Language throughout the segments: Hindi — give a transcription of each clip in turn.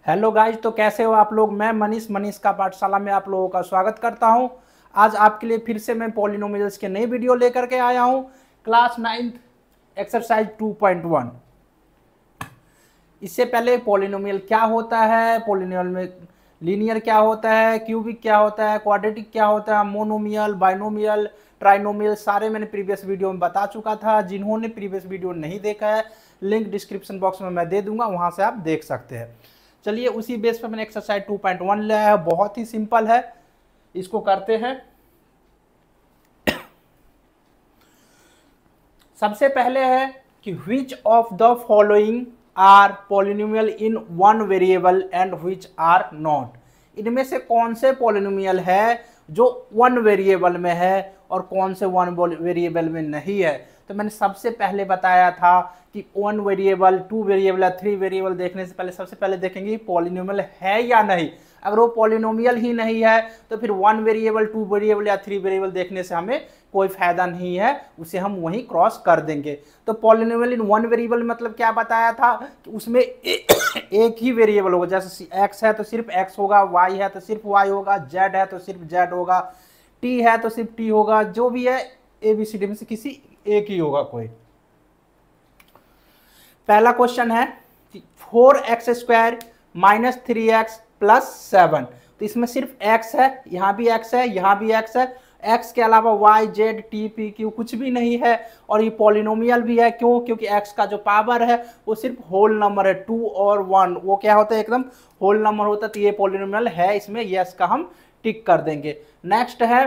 हेलो गाइज, तो कैसे हो आप लोग। मैं मनीष का पाठशाला में आप लोगों का स्वागत करता हूं। आज आपके लिए फिर से मैं पॉलिनोमियल्स के नई वीडियो लेकर के आया हूं। Class 9th exercise 2.1। इससे पहले पॉलिनोमियल क्या होता है, पॉलिनोमियल में लीनियर क्या होता है, क्यूबिक क्या होता है, क्वाड्रेटिक क्या होता है, मोनोमियल, बाइनोमियल, ट्राइनोमियल, सारे मैंने प्रीवियस वीडियो में बता चुका था। जिन्होंने प्रीवियस वीडियो नहीं देखा है, लिंक डिस्क्रिप्शन बॉक्स में मैं दे दूंगा, वहां से आप देख सकते हैं। चलिए, उसी बेस पर मैंने एक्सरसाइज 2.1 लिया है। बहुत ही सिंपल है, इसको करते हैं। सबसे पहले है कि which of the following are polynomial in one variable and which are not. इनमें से कौन से पॉलिनोमियल है जो वन वेरिएबल में है और कौन से वन वेरिएबल में नहीं है। तो मैंने सबसे पहले बताया था कि वन वेरिएबल, टू वेरिएबल या थ्री वेरिएबल देखने से पहले सबसे पहले देखेंगे पॉलिनोमियल है या नहीं। अगर वो पॉलिनोमियल ही नहीं है तो फिर वन वेरिएबल, टू वेरिएबल या थ्री वेरिएबल देखने से हमें कोई फायदा नहीं है, उसे हम वहीं क्रॉस कर देंगे। तो पॉलिनोमियल इन वन वेरिएबल मतलब क्या बताया था कि उसमें एक ही वेरिएबल होगा। जैसे एक्स है तो सिर्फ एक्स होगा, वाई है तो सिर्फ वाई होगा, जेड है तो सिर्फ जेड होगा, टी है तो सिर्फ टी होगा, जो भी है एबीसीडी में से किसी एक ही होगा कोई। पहला क्वेश्चन है 4x² माइनस 3x प्लस 7। तो इसमें सिर्फ x है, यहां भी x है, यहां भी x है। x के अलावा y, z, t, p, q कुछ भी नहीं है। और ये पॉलिनोमियल भी है, क्यों? क्योंकि x का जो पावर है वो सिर्फ होल नंबर है, 2 और 1, वो क्या होता है, एकदम होल नंबर होता है। तो ये पॉलिनोमियल है, इसमें यस का हम टिक कर देंगे। नेक्स्ट है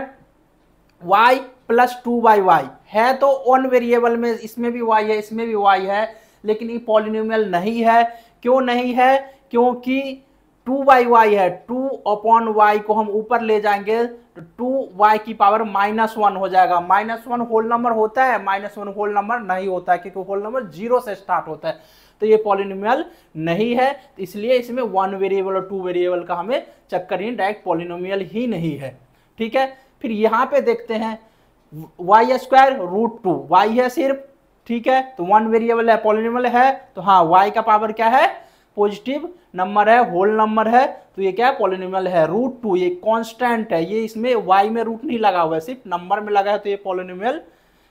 y प्लस 2y है, तो वन वेरिएबल में इसमें भी y है, इसमें भी y है, लेकिन ये पॉलिनोमियल नहीं है। क्यों नहीं है? क्योंकि 2y है, 2/y को हम ऊपर ले जाएंगे तो 2y की पावर -1 हो जाएगा। -1 होल नंबर होता है? -1 होल नंबर नहीं होता है, क्योंकि होल नंबर 0 से स्टार्ट होता है। तो ये पॉलिनोमियल नहीं है, इसलिए इसमें वन वेरिएबल और टू वेरिएबल का हमें चक्कर ही, डायरेक्ट पॉलिनोमियल ही नहीं है। ठीक है, फिर यहां पे देखते हैं y²√2, y है सिर्फ, ठीक है, तो वन वेरिएबल है, पॉलिनोमियल है, तो हाँ y का पावर क्या है, पॉजिटिव नंबर है, होल नंबर है, तो ये क्या है, पॉलिनोमियल है। √2 ये कांस्टेंट है, ये इसमें y में रूट नहीं लगा हुआ है, सिर्फ नंबर में लगा है, तो ये पॉलिनोमियल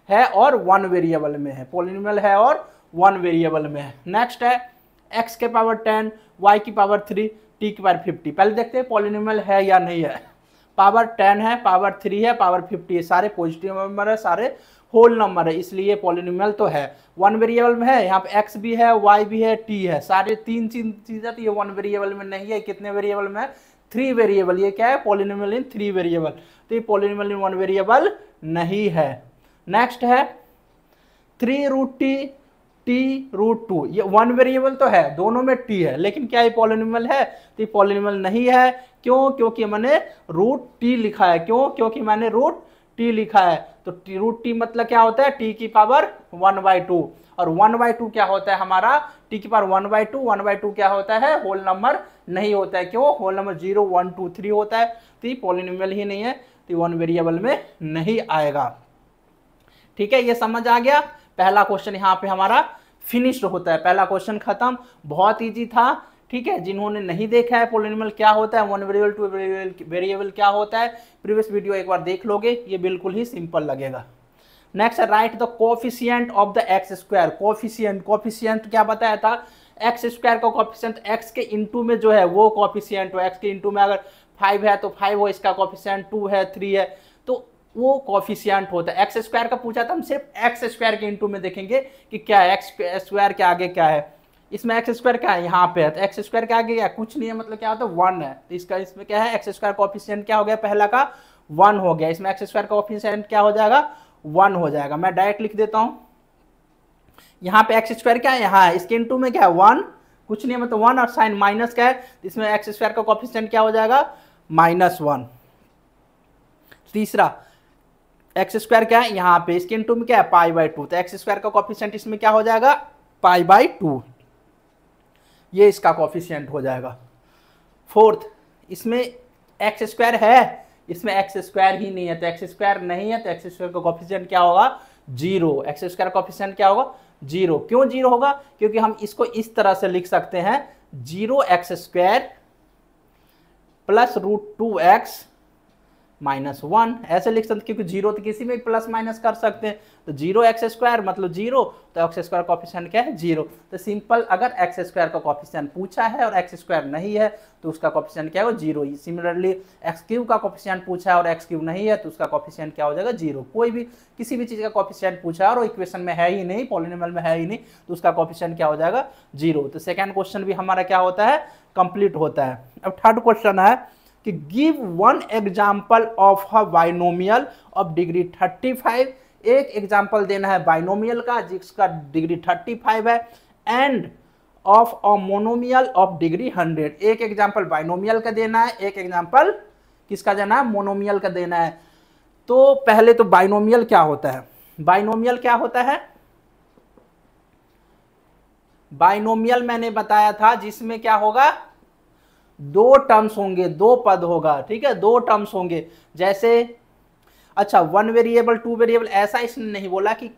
है और वन वेरिएबल में है। पॉलिनोमियल है और वन वेरिएबल में है। नेक्स्ट है x के पावर 10, y की पावर 3, t की पावर 50। पहले देखते हैं पॉलिनोमियल है या नहीं है। पावर 10 है, पावर 3 है, पावर 50 है, सारे पॉजिटिव नंबर है, सारे होल नंबर है, इसलिए पॉलिनोमियल तो है। वन वेरिएबल में है, यहाँ पे x भी है, y भी है, t है, सारे तीन चीजें, तो ये वन वेरिएबल में नहीं है। कितने वेरिएबल में है? 3 वेरिएबल। ये क्या है, पॉलिनोमियल इन 3 वेरिएबल। तो ये पॉलिनोमियल इन वन वेरिएबल नहीं है। नेक्स्ट है 3√t, t√2। ये वन वेरिएबल तो है, दोनों में t है, लेकिन क्या ये पॉलिनोमियल है? तो ये पॉलिनोमियल नहीं है। क्यों? क्योंकि मैंने √t लिखा है। क्यों? क्योंकि मैंने √t लिखा है। तो √t मतलब क्या होता है, t की पावर 1/2, और 1/2 क्या होता है हमारा, t की पावर 1/2। 1/2 क्या होता है, होल नंबर नहीं होता है। क्यों? होल नंबर 0, 1, 2, 3 होता है। तो ये पॉलिनोमियल ही नहीं है, तो वन वेरिएबल में नहीं आएगा। ठीक है, ये समझ आ गया। पहला क्वेश्चन यहाँ पे हमारा फिनिश्ड होता है, पहला क्वेश्चन खत्म। बहुत इजी था। ठीक है, जिन्होंने नहीं देखा है पॉलिनोमियल क्या होता है, वन वेरिएबल, टू वेरिएबल क्या होता है, प्रीवियस वीडियो एक बार देख लोगे, ये बिल्कुल ही सिंपल लगेगा। Next, right the coefficient of the x²। Coefficient क्या बताया था, x² का कोफिशिएंट x के इंटू में जो है वो कोफिशिएंट हो। x के इंटू में अगर 5 है तो 5 हो, इसका कोफिशिएंट 2 है, 3 है, तो वो कोफिशिएंट होता है। x² का पूछा था, हम सिर्फ x² के इंटू में देखेंगे कि क्या है, x² के आगे क्या है। इसमें x² क्या है, यहाँ पे है, तो x² के आगे क्या, कुछ नहीं है, मतलब क्या होता है, 1 है। तो इसका इसमें क्या है, x² कोफिशिएंट क्या हो गया, पहला का 1 हो गया। इसमें x² कोफिशिएंट क्या हो जाएगा, 1 हो जाएगा। मैं डायरेक्ट लिख देता हूं, यहाँ पे x² क्या है, यहाँ है, इसके इंटू में क्या है, 1, कुछ नहीं है, मतलब 1, और साइन माइनस क्या है, इसमें x² का कोफिशिएंट क्या हो जाएगा, -1। तीसरा x² क्या है, यहाँ पे, इसके इंटू में क्या है, π/2, तो x² का कोफिशिएंट इसमें क्या हो जाएगा, π/2, ये इसका कोफिशिएंट हो जाएगा। फोर्थ, इसमें x² है, इसमें x² ही नहीं है, तो x² नहीं है, तो x² का कोफिशिएंट क्या होगा, 0। x² का कोफिशिएंट क्या होगा, जीरो। क्यों जीरो होगा? क्योंकि हम इसको इस तरह से लिख सकते हैं 0x² प्लस √2x -1 ऐसे लिख सकते, क्योंकि जीरो तो किसी में प्लस माइनस कर सकते हैं। तो 0x² मतलब जीरो, तो x² कॉफिशिएंट क्या है? जीरो। तो सिंपल, अगर x² का कॉफिशिएंट पूछा है और x² नहीं है तो उसका कॉफिशिएंट क्या है? वो जीरो। सिमिलरली x³ का कॉफिशिएंट पूछा है और x³ नहीं है तो उसका कॉफिशिएंट क्या हो जाएगा? जीरो। कोई भी किसी भी चीज का कॉफिशिएंट पूछा है और इक्वेशन में है ही नहीं, पॉलिनोमियल में है ही नहीं, तो उसका कॉफिशिएंट क्या हो जाएगा? जीरो। तो सेकेंड क्वेश्चन भी हमारा क्या होता है? कंप्लीट होता है। अब थर्ड क्वेश्चन है कि give one example of a binomial of degree 35। एक एग्जाम्पल देना है बाइनोमियल का जिसका डिग्री 35 है, end of a monomial of degree 100। एक एग्जाम्पल बाइनोमियल का देना है, एक एग्जाम्पल किसका देना है? मोनोमियल का देना है। तो पहले तो बाइनोमियल क्या होता है? बाइनोमियल क्या होता है? बाइनोमियल मैंने बताया था जिसमें क्या होगा? दो टर्म्स होंगे, दो पद होगा, ठीक है, दो टर्म्स होंगे। जैसे अच्छा 1 वेरिएबल 2 वेरिएबल, ऐसा इसने नहीं बोला कि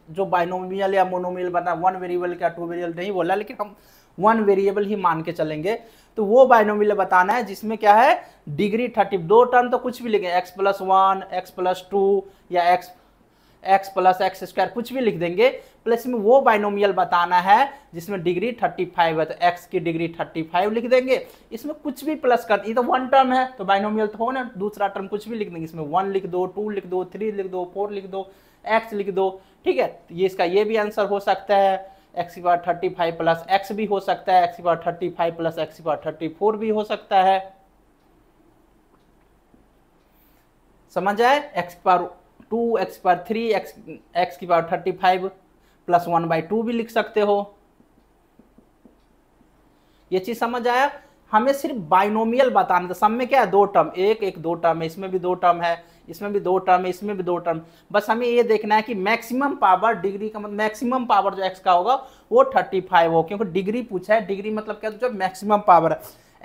जो बाइनोमियल या मोनोमियल बना 1 वेरिएबल का 2 वेरिएबल नहीं बोला, लेकिन हम 1 वेरिएबल ही मान के चलेंगे। तो वो बाइनोमियल बताना है जिसमें क्या है? डिग्री 30। दो टर्म तो कुछ भी लिखें, x+1 x+2 या x प्लस x² कुछ भी लिख देंगे, प्लस में वो बाइनोमियल बताना है जिसमें डिग्री 35 है, तो x की डिग्री 35 लिख देंगे। इसमें कुछ भी प्लस कर, ये तो वन टर्म है तो बाइनोमियल तो हो ना, दूसरा टर्म कुछ भी लिख देंगे, इसमें 1 लिख दो, 2 लिख दो, 3 लिख दो, 4 लिख दो, x लिख दो, ठीक है। तो ये इसका ये भी आंसर हो सकता है, x⁵35 प्लस x भी हो सकता है, x⁵35 प्लस x⁵34 भी हो सकता है। समझ आए? x⁵2 x⁵3 x⁵35 प्लस 1/2 भी लिख सकते हो। ये चीज समझ आया? हमें सिर्फ बाइनोमियल बताना था। सब में क्या है? दो टर्म, एक दो टर्म है, इसमें भी दो टर्म है, इसमें भी दो टर्म है, इसमें भी दो टर्म। बस हमें ये देखना है कि मैक्सिमम पावर, डिग्री का मतलब मैक्सिमम पावर जो x का होगा वो 35 हो, क्योंकि डिग्री पूछा है। डिग्री मतलब क्या? जो मैक्सिमम पावर है,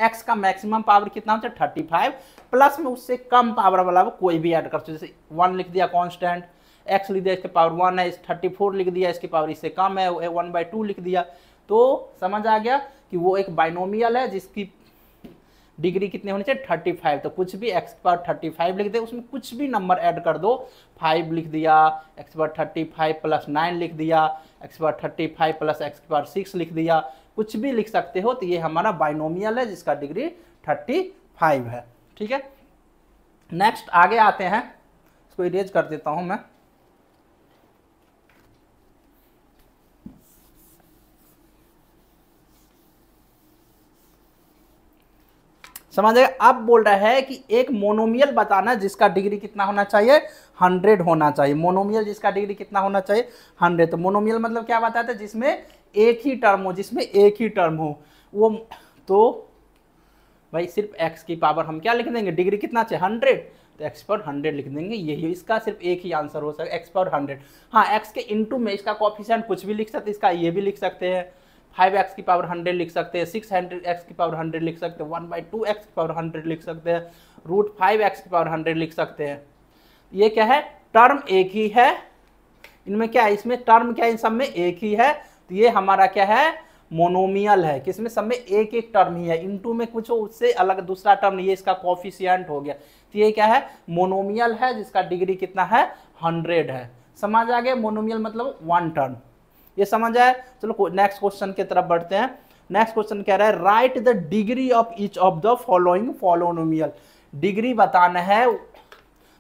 x का मैक्सिमम पावर कितना होता है? 35, प्लस में उससे कम पावर वाला कोई भी ऐड कर सकते। जैसे 1 लिख दिया कांस्टेंट, x लिख दिया इसके पावर 1 है, 34 लिख दिया इसकी पावर इससे कम है, 1/2 लिख दिया। तो समझ आ गया कि वो एक बाइनोमियल है जिसकी डिग्री कितने होनी चाहिए? 35। तो कुछ भी x⁵35 लिख दे, उसमें कुछ भी नंबर ऐड कर दो, 5 लिख दिया, x⁵35 प्लस 9 लिख दिया, x⁵35 प्लस x⁵6 लिख दिया, कुछ भी लिख सकते हो। तो ये हमारा बाइनोमियल है जिसका डिग्री 35 है, ठीक है। नेक्स्ट आगे आते हैं, इसको इरेज कर देता हूं मैं। समझ आएगा? अब बोल रहा है कि एक मोनोमियल बताना जिसका डिग्री कितना होना चाहिए? 100 होना चाहिए। मोनोमियल जिसका डिग्री कितना होना चाहिए? 100। तो मोनोमियल मतलब क्या बताता है? जिसमें एक ही टर्म हो, जिसमें एक ही टर्म हो वो। तो भाई सिर्फ x की पावर हम क्या लिख देंगे? डिग्री कितना चाहिए? 100, तो x/100 लिख देंगे। यही इसका सिर्फ एक ही आंसर हो सकता है, x/100। हाँ, x के इंटू में इसका कोएफिशिएंट कुछ भी लिख सकते हैं, इसका ये भी लिख सकते हैं, 5x की पावर 100 लिख सकते हैं, 600x की पावर 100 लिख सकते हैं, 1/2x की पावर 100 लिख सकते हैं, √5x की पावर 100 लिख सकते हैं। ये क्या है? टर्म एक ही है, इनमें क्या है? इसमें टर्म क्या है? इन सब में एक ही है। तो ये हमारा क्या है? मोनोमियल है। किसमें? सब में एक एक टर्म ही है, इनटू में कुछ हो उससे अलग दूसरा टर्म नहीं है, इसका कोएफिशिएंट हो गया। तो ये क्या है? मोनोमियल है जिसका डिग्री कितना है? 100 है। समझ आ गया? मोनोमियल मतलब वन टर्म। ये समझ आए? चलो नेक्स्ट क्वेश्चन की तरफ बढ़ते हैं। नेक्स्ट क्वेश्चन कह रहा है right the degree of each of the following polynomial. Degree बताना है।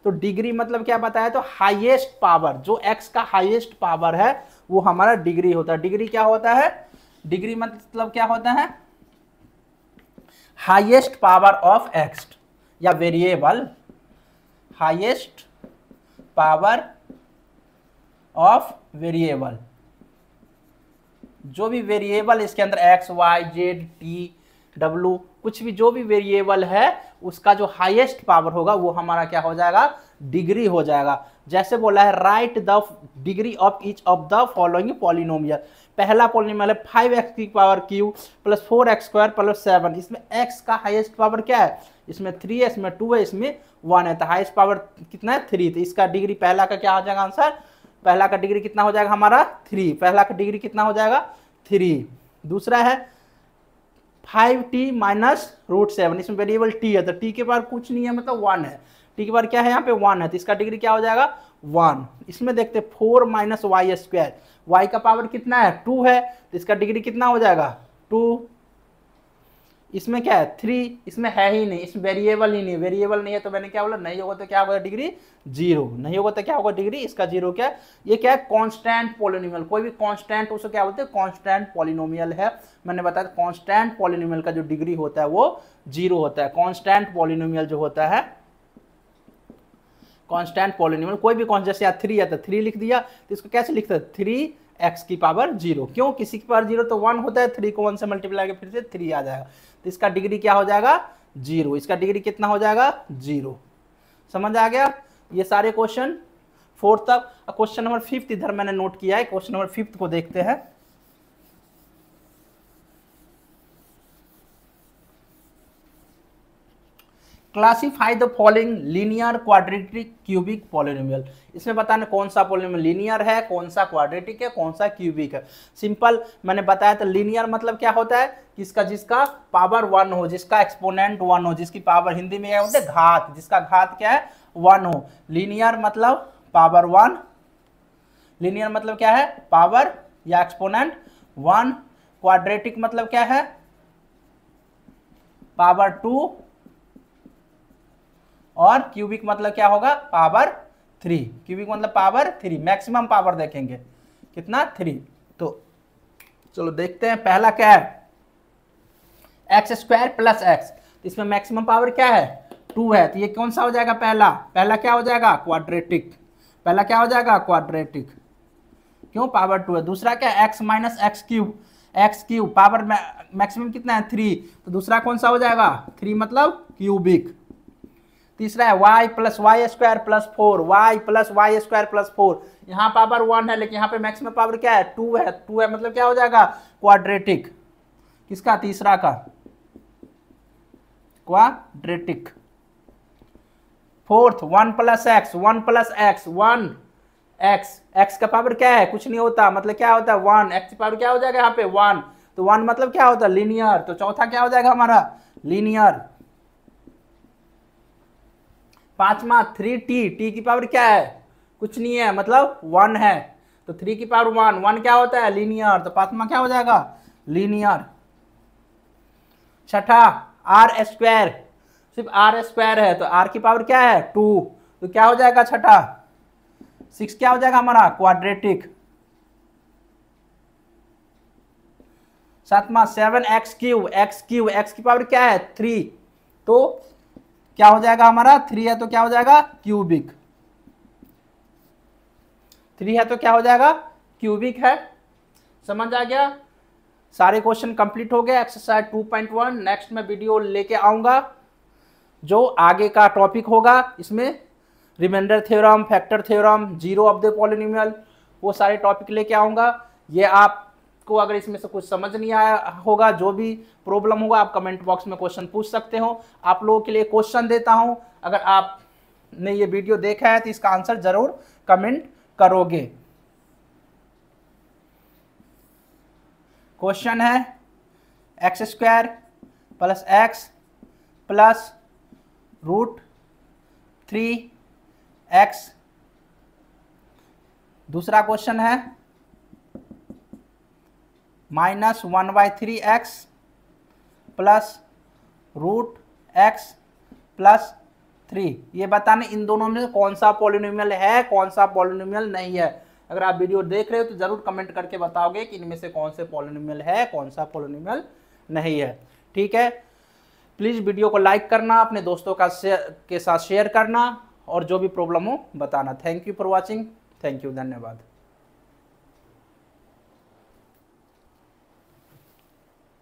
तो डिग्री मतलब क्या बताया? तो हाईएस्ट पावर, जो x का हाईएस्ट पावर है वो हमारा डिग्री होता है। डिग्री क्या होता है? डिग्री मतलब क्या होता है? हाईएस्ट पावर ऑफ x या variable, highest power of variable. जो भी वेरिएबल इसके अंदर x, y, z, t, w कुछ भी जो भी वेरिएबल है उसका जो हाईएस्ट पावर होगा वो हमारा क्या हो जाएगा? डिग्री हो जाएगा। जैसे बोला है right the degree of each of the following polynomial. पहला पॉलिनोमियल है 5x की power cube plus 4x² plus 7। इसमें x का हाईएस्ट पावर क्या है? इसमें 3 है, इसमें 2 है, इसमें 1 है। तो हाईएस्ट पावर कितना है? 3। तो इसका डिग्री पहला का क्या हो जाएगा आंसर? पहला का डिग्री कितना हो जाएगा हमारा 3, पहला का डिग्री कितना हो जाएगा 3। दूसरा है 5t माइनस √7, इसमें वेरिएबल t है तो t के पावर कुछ नहीं है मतलब 1 है, t के पावर क्या है यहाँ पे 1 है, तो इसका डिग्री क्या हो जाएगा 1। इसमें देखते 4 माइनस वाई स्क्वायर, y का पावर कितना है 2 है तो इसका डिग्री कितना हो जाएगा 2। इसमें क्या है 3, इसमें है ही नहीं, इसमें वेरिएबल ही नहीं, वेरिएबल नहीं है तो मैंने क्या बोला नहीं होगा तो क्या होगा डिग्री 0, नहीं होगा तो क्या होगा डिग्री इसका 0। क्या ये क्या है कांस्टेंट पॉलिनोमियल, कोई भी कांस्टेंट उसे क्या बोलते हैं कांस्टेंट पॉलिनोमियल है। मैंने बताया कांस्टेंट पॉलिनोमियल का जो डिग्री होता है वो 0 होता है। कांस्टेंट पॉलिनोमियल जो होता है कांस्टेंट पॉलिनोमियल कोई भी कांस्टेंट, जैसे 3 है तो 3 लिख दिया, तो इसको कैसे लिखते हैं 3x की पावर 0, क्यों किसी की पावर 0 तो 1 होता है, 3 को 1 से मल्टीप्लाई करके फिर से 3 आ जाएगा, तो इसका डिग्री क्या हो जाएगा 0, इसका डिग्री कितना हो जाएगा 0। समझ आ गया ये सारे क्वेश्चन 4 तक। क्वेश्चन नंबर 5 इधर मैंने नोट किया है, क्वेश्चन नंबर 5 को देखते हैं। Classify the following linear quadratic cubic polynomial, इसमें बताना कौन सा पॉलिनोमियल लीनियर है, कौन सा क्वाड्रेटिक है, कौन सा क्यूबिक है। सिंपल मैंने बताया था लीनियर मतलब क्या होता है किसका जिसका पावर 1 हो, जिसका एक्सपोनेंट 1 हो, जिसकी पावर हिंदी में क्या होता है घात, जिसका घात क्या है 1 हो। लीनियर मतलब पावर 1, लीनियर मतलब क्या है पावर या एक्सपोनेंट 1। क्वाड्रेटिक मतलब क्या है पावर 2 और क्यूबिक मतलब क्या होगा पावर 3। क्यूबिक मतलब पावर 3, मैक्सिमम पावर देखेंगे कितना 3। तो चलो देखते हैं पहला क्या है x² प्लस x, इसमें मैक्सिमम पावर क्या है 2 है, तो ये कौन सा हो जाएगा पहला क्या हो जाएगा क्वाड्रेटिक, पहला क्या हो जाएगा क्वाड्रेटिक, क्यों पावर 2 है। दूसरा क्या है x minus x cube power maximum कितना है 3, तो दूसरा कौन सा हो जाएगा 3 मतलब क्यूबिक। तीसरा है y plus y square plus 4, y plus y square plus 4, यहाँ पावर 1 है लेकिन यहाँ पे मैक्सिमम पावर क्या है 2 है, 2 है मतलब क्या हो जाएगा क्वाड्रेटिक, किसका तीसरा का quadratic. Fourth 1 plus x 1 x का पावर क्या है कुछ नहीं होता मतलब क्या होता है 1, x की पावर क्या हो जाएगा यहाँ पे 1, तो 1 मतलब क्या होता है लीनियर, तो चौथा क्या हो जाएगा हमारा लीनियर। पांचवा 3t, t की पावर क्या है कुछ नहीं है मतलब 1 है, तो 3 की पावर 1 क्या होता है लीनियर, तो पांचवा क्या हो जाएगा लीनियर। छठा r², सिर्फ r² है तो r की पावर क्या है 2, तो क्या हो जाएगा छठा 6 क्या हो जाएगा हमारा क्वाड्रेटिक। सातवां 7x³ x की पावर क्या है 3, तो क्या हो जाएगा हमारा 3 है तो क्या हो जाएगा क्यूबिक, 3 है तो क्या हो जाएगा क्यूबिक है। समझ आ गया, सारे क्वेश्चन कंप्लीट हो गए एक्सरसाइज 2.1। नेक्स्ट में वीडियो लेके आऊंगा जो आगे का टॉपिक होगा, इसमें remainder theorem, factor theorem, zero of the polynomial, वो सारे टॉपिक लेके आऊंगा। ये आपको अगर इसमें से कुछ समझ नहीं आया होगा, जो भी प्रॉब्लम होगा आप कमेंट बॉक्स में क्वेश्चन पूछ सकते हो। आप लोगों के लिए क्वेश्चन देता हूं, अगर आपने ये वीडियो देखा है तो इसका आंसर जरूर कमेंट करोगे। क्वेश्चन है x² plus x plus √3x। दूसरा क्वेश्चन है -1/3x प्लस √x प्लस 3। ये बताने इन दोनों में कौन सा पॉलिनोमियल है कौन सा पॉलिनोमियल नहीं है। अगर आप वीडियो देख रहे हो तो जरूर कमेंट करके बताओगे कि इनमें से कौन से पॉलिनोमियल है कौन सा पॉलिनोमियल नहीं है। ठीक है, प्लीज वीडियो को लाइक करना, अपने दोस्तों के साथ शेयर करना और जो भी प्रॉब्लम हो बताना। Thank you for watching, thank you, धन्यवाद।